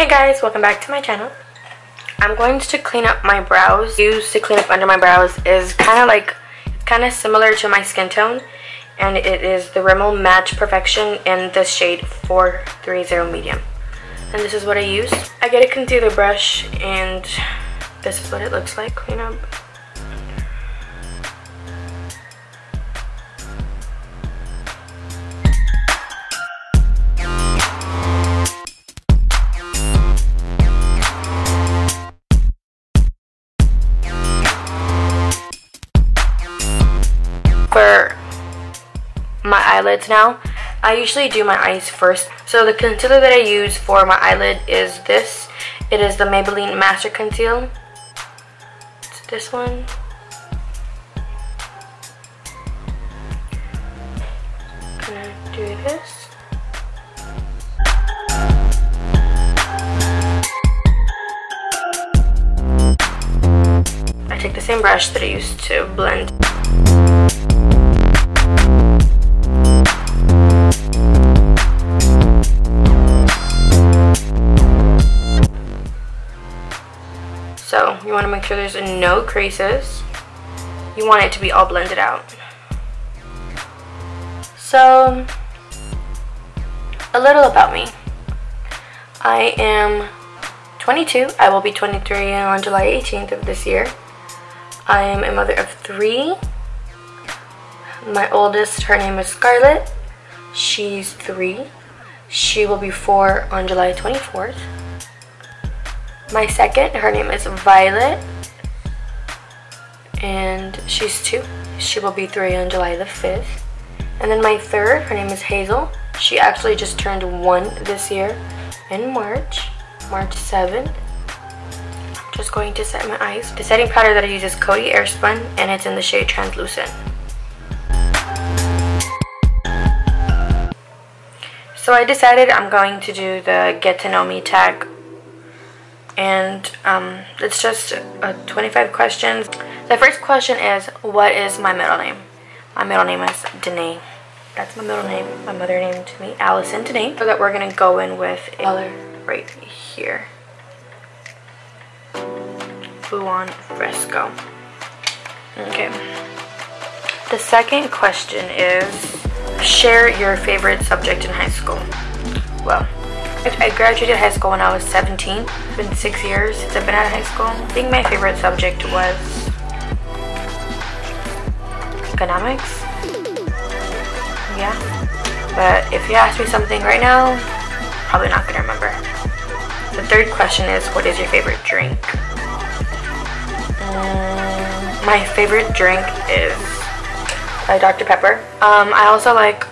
Hey guys, welcome back to my channel. I'm going to clean up my brows. Used to clean up under my brows is kind of similar to my skin tone, and it is the Rimmel Match Perfection in the shade 430 medium. And this is what I use. I get a concealer brush, and this is what it looks like. Clean up. For my eyelids now, I usually do my eyes first. So the concealer that I use for my eyelid is this. It is the Maybelline Master conceal. It's this one. I'm gonna do this. I take the same brush that I used to blend. So you want to make sure there's no creases. You want it to be all blended out. So a little about me. I am 22. I will be 23 on July 18th of this year. I am a mother of 3. My oldest, her name is Scarlett. She's 3. She will be 4 on July 24th. My second, her name is Violet, and she's 2. She will be 3 on July the 5th. And then my third, her name is Hazel. She actually just turned 1 this year in March 7th. I'm just going to set my eyes. The setting powder that I use is Coty Airspun, and it's in the shade Translucent. So I decided I'm going to do the Get to Know Me tag. And it's just 25 questions. The first question is, what is my middle name? My middle name is Danae. That's my middle name. My mother named me Allisondenae. So that we're gonna go in with a color right here. Buon Fresco. Okay. The second question is, share your favorite subject in high school. Well, I graduated high school when I was 17. It's been 6 years since I've been out of high school. I think my favorite subject was economics. Yeah. But if you ask me something right now, probably not gonna remember. The third question is, what is your favorite drink? My favorite drink is Dr. Pepper. I also like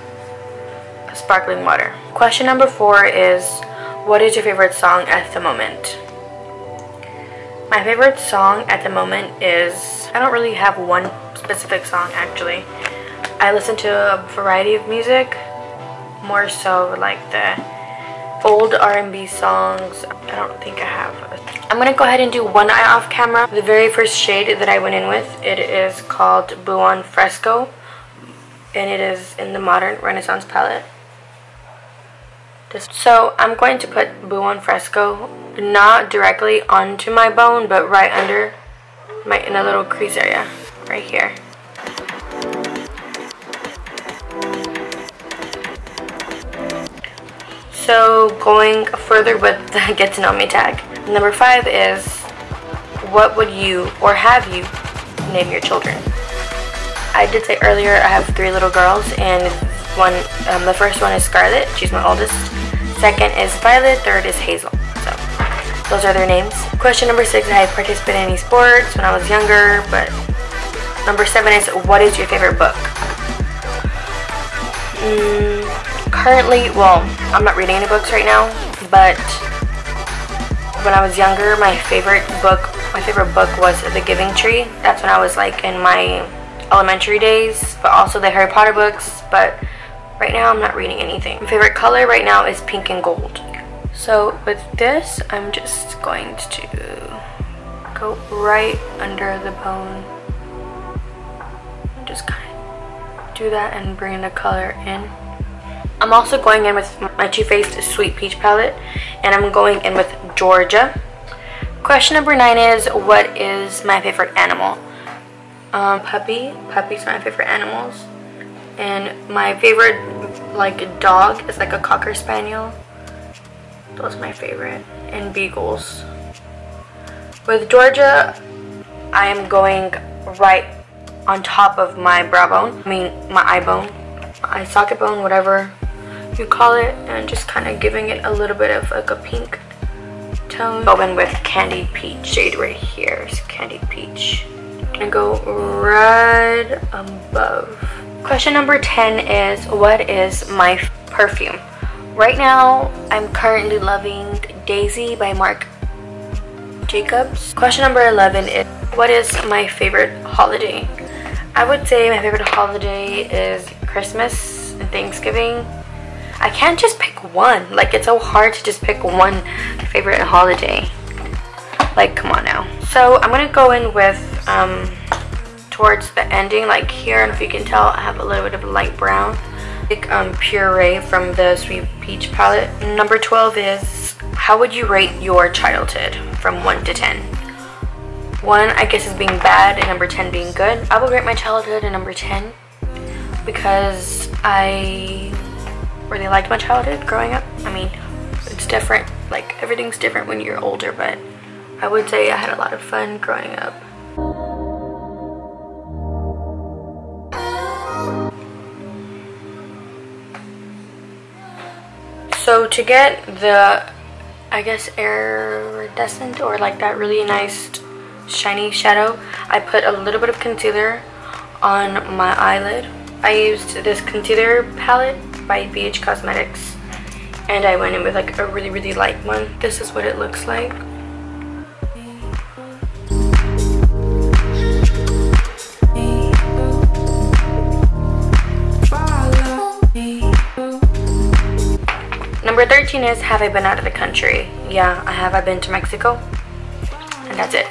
sparkling water. Question number 4 is, what is your favorite song at the moment? My favorite song at the moment is, I don't really have one specific song actually. I listen to a variety of music, more so like the old R&B songs. I don't think I have. I'm gonna go ahead and do one eye off camera. The very first shade that I went in with, it is called Buon Fresco, and it is in the Modern Renaissance palette. So I'm going to put Buon Fresco not directly onto my bone, but right under in a little crease area right here. So going further with the Get to Know Me tag. Number 5 is, what would you or have you name your children? I did say earlier I have 3 little girls, and the first one is Scarlett. She's my oldest. Second is Violet. Third is Hazel. So those are their names. Question number 6, I participated in any sports when I was younger, but number 7 is, what is your favorite book? Currently, well, I'm not reading any books right now, but when I was younger, my favorite book was The Giving Tree. That's when I was like in my elementary days, but also the Harry Potter books, but right now I'm not reading anything. My favorite color right now is pink and gold. So with this, I'm just going to go right under the bone and just kind of do that and bring the color in. I'm also going in with my Too Faced Sweet Peach palette, and I'm going in with Georgia. Question number 9 is, what is my favorite animal? Puppy. Puppies are my favorite animals. And my favorite like dog is like a Cocker Spaniel. Those are my favorite. And beagles. With Georgia, I am going right on top of my brow bone. I mean my eye bone. Eye socket bone, whatever you call it. And just kind of giving it a little bit of like a pink tone. Go in with Candied Peach. Shade right here is Candied Peach. And go right above. Question number 10 is, what is my perfume? Right now, I'm currently loving Daisy by Marc Jacobs. Question number 11 is, what is my favorite holiday? I would say my favorite holiday is Christmas and Thanksgiving. I can't just pick one. Like, it's so hard to just pick one favorite holiday. Like, come on now. So I'm gonna go in with towards the ending, like here, and if you can tell, I have a little bit of light brown. Puree from the Sweet Peach palette. Number 12 is, how would you rate your childhood from 1 to 10? 1, I guess, is being bad, and number 10 being good. I would rate my childhood a number 10 because I really liked my childhood growing up. I mean, it's different, like everything's different when you're older, but I would say I had a lot of fun growing up. So to get the, I guess, iridescent, or like that really nice shiny shadow, I put a little bit of concealer on my eyelid. I used this concealer palette by BH Cosmetics, and I went in with like a really light one. This is what it looks like. Number 13 is, have I been out of the country? Yeah, I have. I've been to Mexico, and that's it.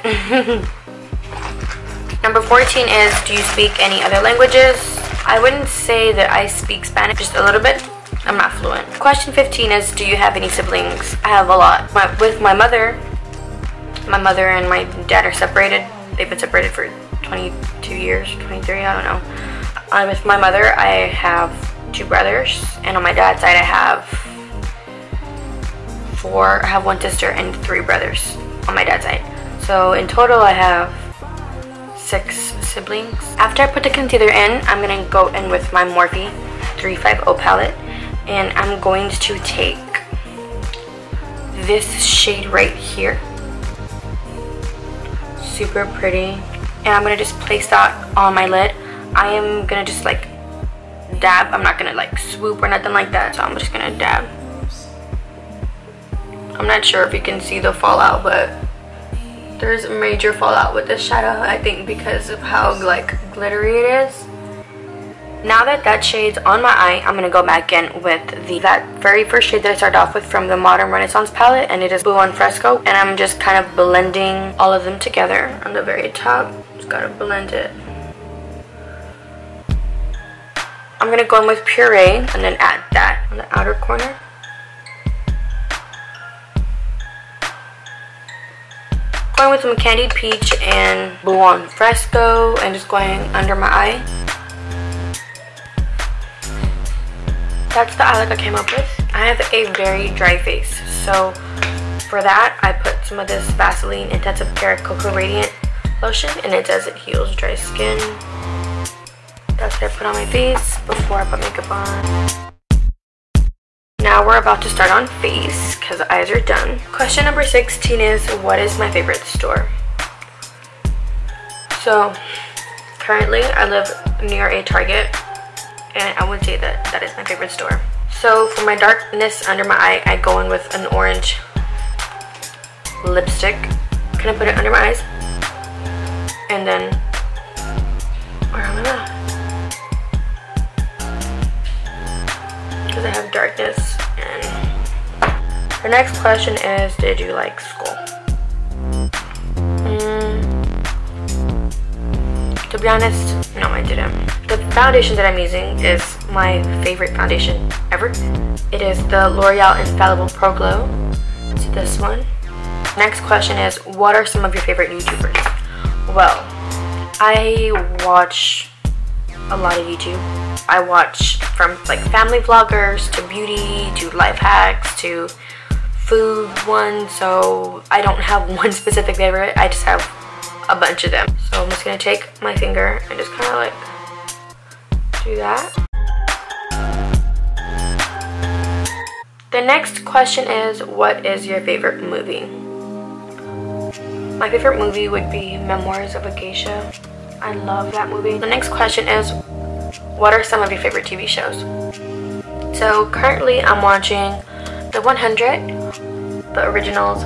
Number 14 is, do you speak any other languages? I wouldn't say that I speak Spanish, just a little bit. I'm not fluent. Question 15 is, do you have any siblings? I have a lot. With my mother and my dad are separated. They've been separated for 22 years, 23, I don't know. With my mother, I have 2 brothers, and on my dad's side, I have 4. I have 1 sister and 3 brothers on my dad's side. So in total, I have 6 siblings. After I put the concealer in, I'm gonna go in with my Morphe 350 palette, and I'm going to take this shade right here. Super pretty. And I'm gonna just place that on my lid. I am gonna just like dab. I'm not gonna like swoop or nothing like that, so I'm just gonna dab. I'm not sure if you can see the fallout, but there's a major fallout with this shadow, I think, because of how like glittery it is. Now that that shade's on my eye, I'm gonna go back in with that very first shade that I started off with from the Modern Renaissance palette, and it is Blue on Fresco. And I'm just kind of blending all of them together on the very top. Just gotta blend it. I'm gonna go in with Puree and then add that on the outer corner. Going with some Candied Peach and Blue on Fresco, and just going under my eye. That's the eye look I came up with. I have a very dry face, so for that I put some of this Vaseline Intensive Care Cocoa Radiant lotion, and it says it heals dry skin. That's what I put on my face before I put makeup on. Now we're about to start on face because the eyes are done. Question number 16 is, what is my favorite store? So currently I live near a Target, and I would say that that is my favorite store. So for my darkness under my eye, I go in with an orange lipstick. I'm gonna put it under my eyes, and then around my mouth, because I have darkness. And the next question is, did you like school? To be honest, No, I didn't. The foundation that I'm using is my favorite foundation ever. It is the L'Oreal Infallible Pro Glow. It's this one. Next question is, what are some of your favorite YouTubers? Well, I watch a lot of YouTube. I watch from like family vloggers to beauty to life hacks to food ones, so I don't have one specific favorite. I just have a bunch of them. So I'm just gonna take my finger and just kind of like do that. The next question is, what is your favorite movie? My favorite movie would be Memoirs of a Geisha. I love that movie. The next question is, what are some of your favorite TV shows? So currently I'm watching The 100, the originals.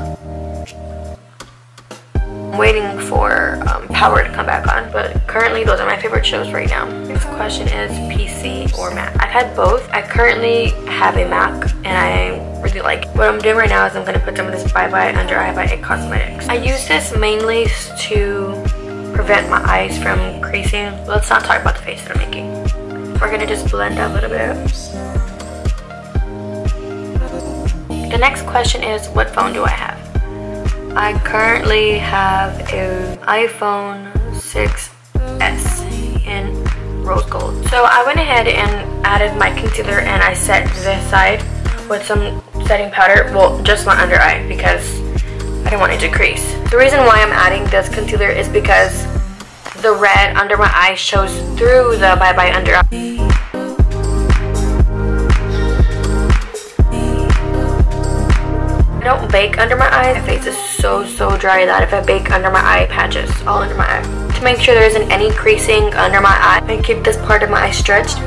I'm waiting for Power to come back on, but currently those are my favorite shows right now. Next question is PC or Mac. I've had both. I currently have a Mac and I really like it. What I'm doing right now is I'm going to put some of this Bye Bye Under Eye by It Cosmetics. I use this mainly to prevent my eyes from creasing. Let's not talk about the face that I'm making. We're going to just blend out a little bit. The next question is, what phone do I have? I currently have an iPhone 6s in rose gold. So I went ahead and added my concealer and I set this side with some setting powder. Well, just my under eye because I didn't want it to crease. The reason why I'm adding this concealer is because the red under my eye shows through the Bye Bye Under Eye. I don't bake under my eye. My face is so dry that if I bake under my eye, patches all under my eye. To make sure there isn't any creasing under my eye, I keep this part of my eye stretched.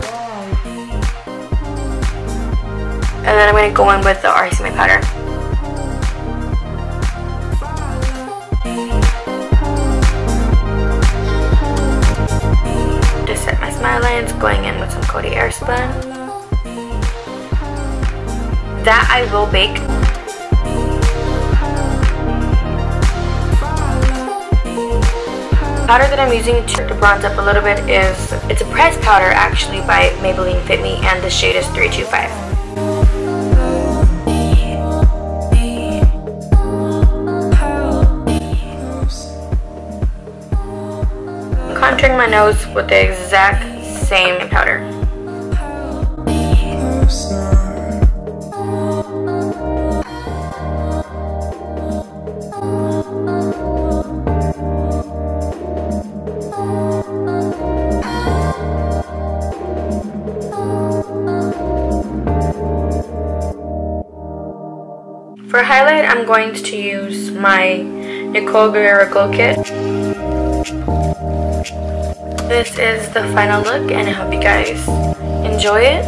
And then I'm going to go in with the RCMA powder. Just set my smile lines, going in with some Coty airspun. That I will bake. The powder that I'm using to bronze up a little bit is, it's a pressed powder actually by Maybelline Fit Me, and the shade is 325. Contouring my nose with the exact same powder. For highlight, I'm going to use my Nicole Guerriero Glow Kit. This is the final look and I hope you guys enjoy it.